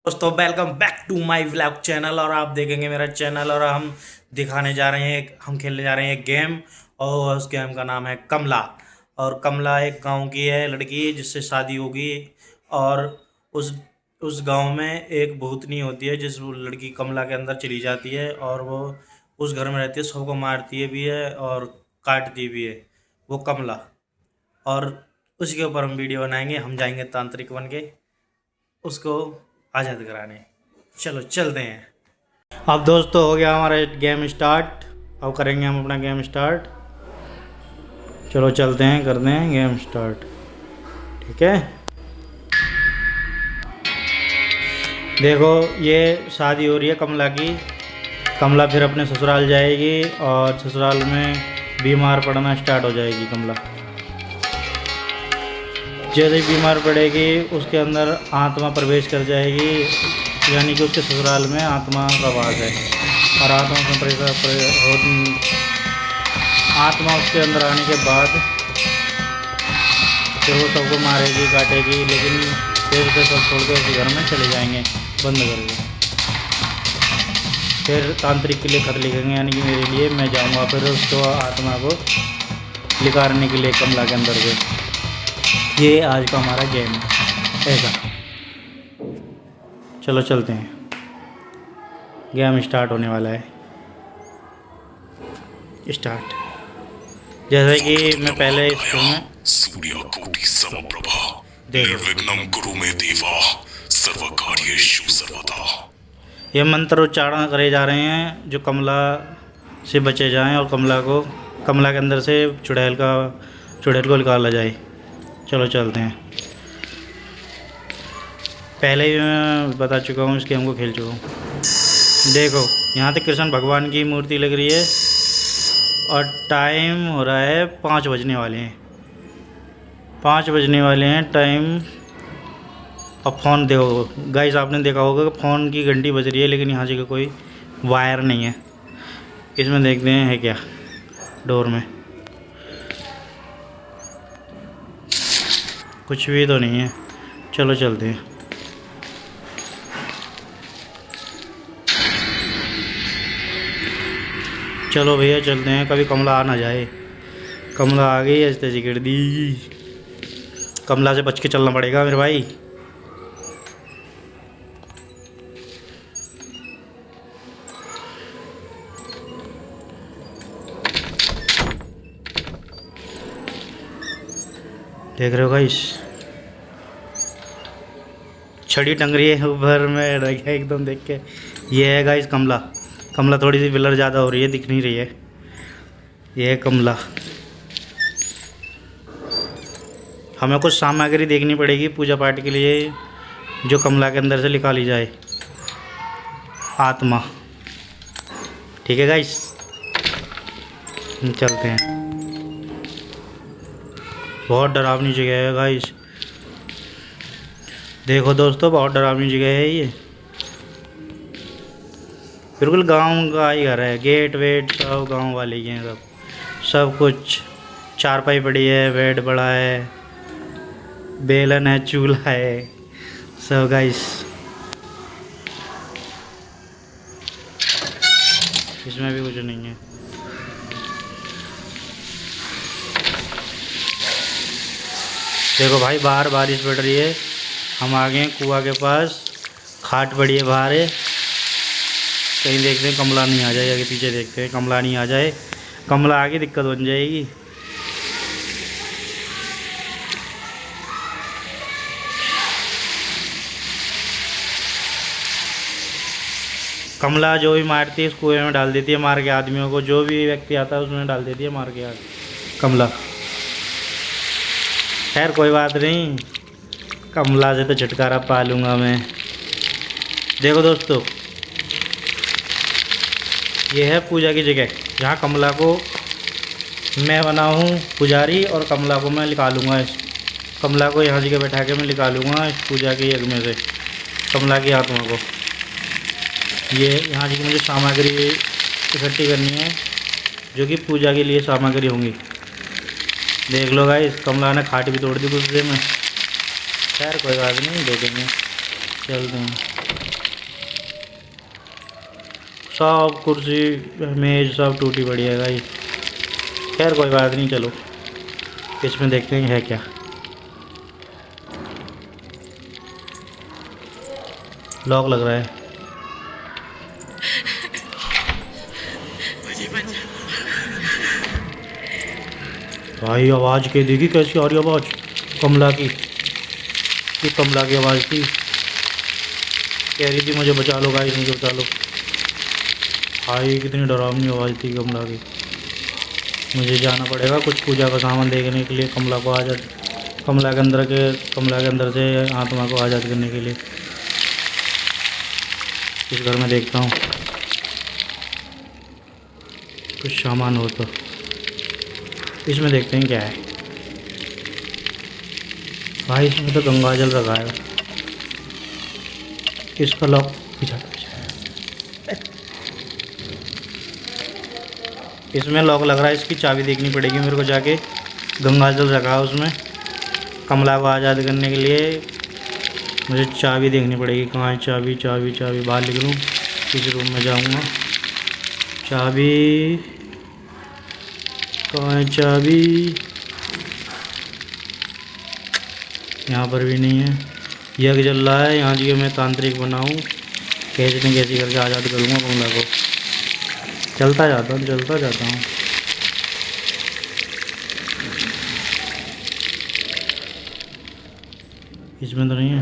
दोस्तों welcome back to my vlog channel. और आप देखेंगे मेरा चैनल और हम दिखाने जा रहे हैं, हम खेलने जा रहे हैं एक गेम। और उस गेम का नाम है कमला। और कमला एक गांव की है लड़की जिससे शादी होगी। और उस उस गांव में एक भूतनी होती है जिस लड़की कमला के अंदर चली जाती है और वो उस घर में रहती है, सबको मारती है भी है और काटती भी है, वो कमला। और उसी के ऊपर हम वीडियो बनाएंगे, हम जाएंगे तांत्रिक बन के उसको आज़ाद कराने। चलो चलते हैं। अब दोस्तों हो गया हमारा गेम स्टार्ट। अब करेंगे हम अपना गेम स्टार्ट। चलो चलते हैं, करते हैं गेम स्टार्ट। ठीक है, देखो ये शादी हो रही है कमला की। कमला फिर अपने ससुराल जाएगी और ससुराल में बीमार पड़ना स्टार्ट हो जाएगी कमला। जैसे ही बीमार पड़ेगी उसके अंदर आत्मा प्रवेश कर जाएगी, यानी कि उसके ससुराल में आत्मा का वास है। और आत्मा उसके अंदर आने के बाद फिर वो सबको मारेगी, काटेगी, लेकिन फिर उसे सब छोड़ के उसी घर में चले जाएंगे बंद करके। फिर तांत्रिक के लिए खत लिखेंगे, यानी कि मेरे लिए, मैं जाऊँगा फिर उसको आत्मा को लिकारने के लिए कमला के अंदर से। ये आज का हमारा गेम है ऐसा। चलो चलते हैं, गेम स्टार्ट होने वाला है। स्टार्ट। जैसे कि मैं पहले इसको में सूर्यकोटि समप्रभा देखो, निर्विघ्नं कुरु मे देवा सर्वकार्येषु सर्वदा। ये मंत्र उच्चारण करे जा रहे हैं जो कमला से बचे जाएं और कमला के अंदर से चुड़ैल को निकाला जाए। चलो चलते हैं। पहले ही मैं बता चुका हूँ, इस गेम को खेल चुका हूँ। देखो यहाँ तक कृष्ण भगवान की मूर्ति लग रही है और टाइम हो रहा है 5 बजने वाले हैं। 5 बजने वाले हैं टाइम। अब फ़ोन देखो गाइस, आपने देखा होगा कि फ़ोन की घंटी बज रही है, लेकिन यहाँ से कोई वायर नहीं है। इसमें देखते हैं है क्या डोर में। कुछ भी तो नहीं है। चलो चलते हैं। चलो भैया चलते हैं, कभी कमला आ ना जाए। कमला आ गई, ऐसे तैसे गिर दी। कमला से बच के चलना पड़ेगा मेरे भाई। देख रहे हो गाइस, छड़ी टंग रही है ऊपर में रखा एकदम देख के। ये है गाइस कमला। कमला थोड़ी सी ब्लर ज़्यादा हो रही है, दिख नहीं रही है। ये है कमला। हमें कुछ सामग्री देखनी पड़ेगी पूजा पाठ के लिए जो कमला के अंदर से निकाली जाए आत्मा। ठीक है गाइस, चलते हैं। बहुत डरावनी जगह है गाइस। देखो दोस्तों, बहुत डरावनी जगह है ये। बिल्कुल गांव का ही घर है। गेट वेट सब गांव वाले ही हैं, सब कुछ। चारपाई पड़ी है, बेड बड़ा है, बेलन है, चूल्हा है, सब गाइस। इसमें भी कुछ नहीं है। देखो भाई, बाहर बारिश पड़ रही है। हम आ गए हैं कुआं के पास। खाट पड़ी है बाहर है। कहीं देखते हैं कमला नहीं आ जाए, आगे पीछे देखते हैं कमला नहीं आ जाए। कमला आगे दिक्कत बन जाएगी। कमला जो भी मारती है इस कुएं में डाल देती है मार के आदमियों को। जो भी व्यक्ति आता है उसमें डाल देती है मार के कमला। खैर कोई बात नहीं, कमला से तो छुटकारा पा लूँगा मैं। देखो दोस्तों, ये है पूजा की जगह जहाँ कमला को मैं बना हूँ पुजारी और कमला को मैं निकालूँगा। कमला को यहाँ जगह बैठा के मैं निकालूँगा इस पूजा के यज्ञ में से कमला की आत्मा को। ये यहाँ की मुझे सामग्री इकट्ठी करनी है जो कि पूजा के लिए सामग्री होंगी। देख लो गाइस, कमला ने खाट भी तोड़ दी गुस्से में। खैर कोई बात नहीं, देखेंगे, चलते हैं। सब कुर्सी मेज सब टूटी पड़ी है भाई। खैर कोई बात नहीं, चलो इसमें देखते हैं है क्या। लॉक लग रहा है भाई। आवाज़ के देखी कैसी आ रही आवाज़ कमला की। ये कमला की आवाज़ थी, कह रही थी मुझे बचा लो गाइस, मुझे बचा लो। भाई कितनी डरावनी आवाज़ थी कमला की। मुझे जाना पड़ेगा कुछ पूजा का सामान देखने के लिए, कमला को आज़ाद, कमला के अंदर से आत्मा को आज़ाद करने के लिए। इस घर में देखता हूँ कुछ सामान हो तो। इसमें देखते हैं क्या है। भाई इसमें तो गंगा जल रखा है। इसका लॉक पीछा, इसमें लॉक लग रहा है। इसकी चाबी देखनी पड़ेगी मेरे को जाके। गंगा जल रखा है उसमें, कमला को आज़ाद करने के लिए मुझे चाबी देखनी पड़ेगी। कहाँ है चाबी? चाबी चाबी बाहर लिख लूँ, किसी रूम में जाऊँगा। चाबी कहाँ है? चाबी यहाँ पर भी नहीं है। यज्ञ जल रहा है यहाँ जी। मैं तांत्रिक बनाऊँ, कैसे न कैसे करके आज़ाद करूँगा कमला को। चलता जाता हूँ। इसमें तो नहीं है।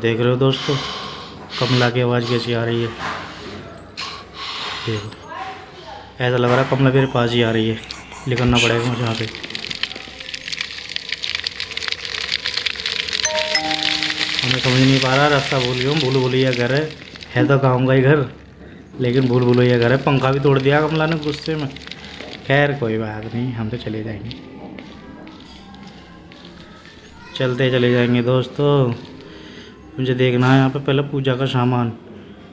देख रहे हो दोस्तों कमला की आवाज़ कैसी आ रही है। देखो ऐसा लग रहा है कमला मेरे पास ही आ रही है। निकलना पड़ेगा मुझे यहाँ से। हमें समझ नहीं पा रहा, रास्ता भूल गया हूँ। भूल भुलैया घर है तो गाँव का ही घर, लेकिन भूल भुलैया घर है। पंखा भी तोड़ दिया कमला ने गुस्से में। खैर कोई बात नहीं, हम तो चले जाएंगे, चले जाएंगे दोस्तों। मुझे देखना है यहाँ पे पहले पूजा का सामान।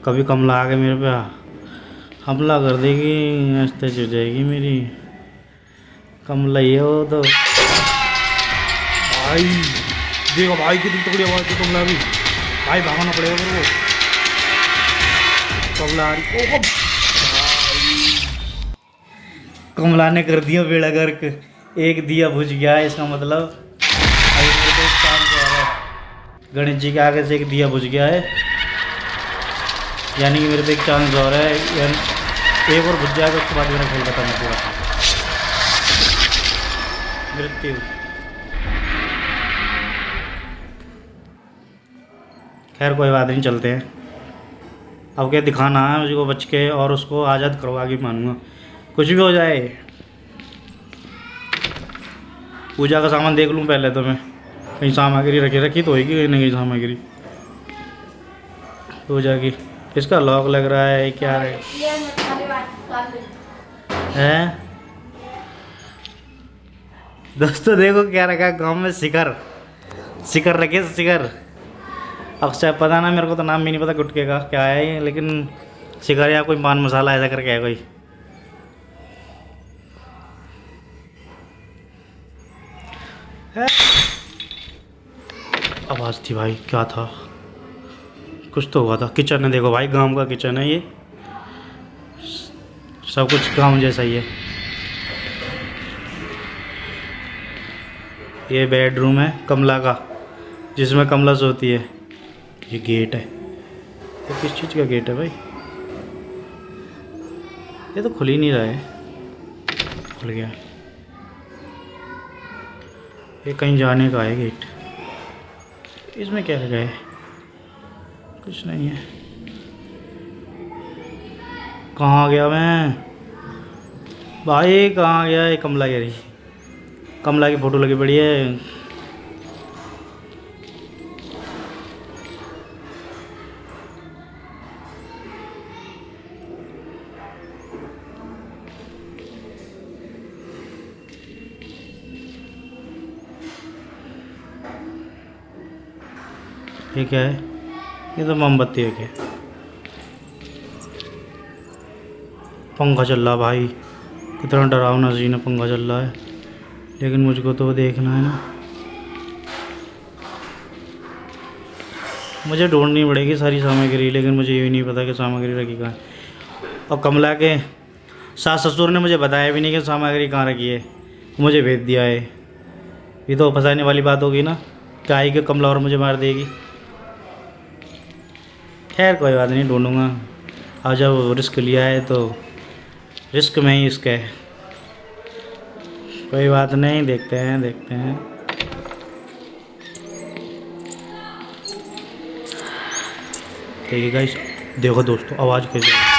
कभी कमला आके मेरे पे हमला कर देगी, ऐसे हो जाएगी मेरी। कमला ही है वो तो। भाई देखो भाई कितनी तगड़ी आवाज़ थी कमला की। भाई भागना पड़ेगा मेरे को। कमला आ रही। ओ कमला ने कर दिया बेड़ा गर्क। एक दिया बुझ गया है, इसका मतलब अभी मेरे को एक काम किया है। गणेश जी के आगे से एक दिया बुझ गया है, यानी कि मेरे पे एक चांस और है। एक और बुझ जाएगा, उसके बाद मेरा खेल खत्म है पूरा। मृत्यु। खैर कोई बात नहीं, चलते हैं। अब क्या दिखाना है मुझको बच के, और उसको आज़ाद करवा के मानूंगा, कुछ भी हो जाए। पूजा का सामान देख लूँ पहले तो मैं, कहीं सामग्री रखी तो होगी कहीं ना कहीं सामग्री पूजा की। इसका लॉक लग रहा है, क्या है दोस्तों? देखो क्या रखा है गाँव में, शिखर रखे, शिखर। अब शायद पता ना, मेरे को तो नाम भी नहीं पता गुटके का क्या है ये, लेकिन शिखर या कोई पान मसाला ऐसा करके है कोई। आवाज़ थी भाई, क्या था? कुछ तो हुआ था। किचन है, देखो भाई गांव का किचन है ये। सब कुछ गांव जैसा ही है। ये बेडरूम है कमला का, जिसमें कमला सोती है। ये गेट है। ये किस चीज़ का गेट है भाई? ये तो खुल ही नहीं रहा है। खुल गया। ये कहीं जाने का है गेट। इसमें क्या लगा है? कुछ नहीं है। कहाँ गया मैं भाई? कहाँ गया? ये कमला कह रही, कमला की फ़ोटो लगी पड़ी है। ये क्या है? ये तो मोमबत्ती है क्या? पंखा चल रहा भाई, कितना डरावना सीन है। पंखा चल रहा है। लेकिन मुझको तो देखना है ना, मुझे ढूंढनी पड़ेगी सारी सामग्री, लेकिन मुझे ये नहीं पता कि सामग्री रखी कहाँ है। और कमला के सास ससुर ने मुझे बताया भी नहीं कि सामग्री कहाँ रखी है, मुझे भेज दिया है। ये तो फंसाने वाली बात होगी ना, क्या आई कि कमला और मुझे मार देगी। खैर कोई बात नहीं, ढूंढूंगा। और जब रिस्क लिया है तो रिस्क में ही इसका है, कोई बात नहीं, देखते हैं देखते हैं। ठीक है गाइस, देखो दोस्तों आवाज़ कैसे है।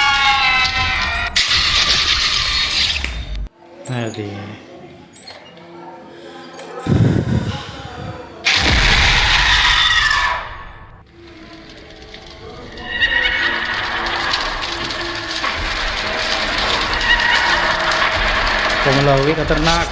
कमला होगी खतरनाक।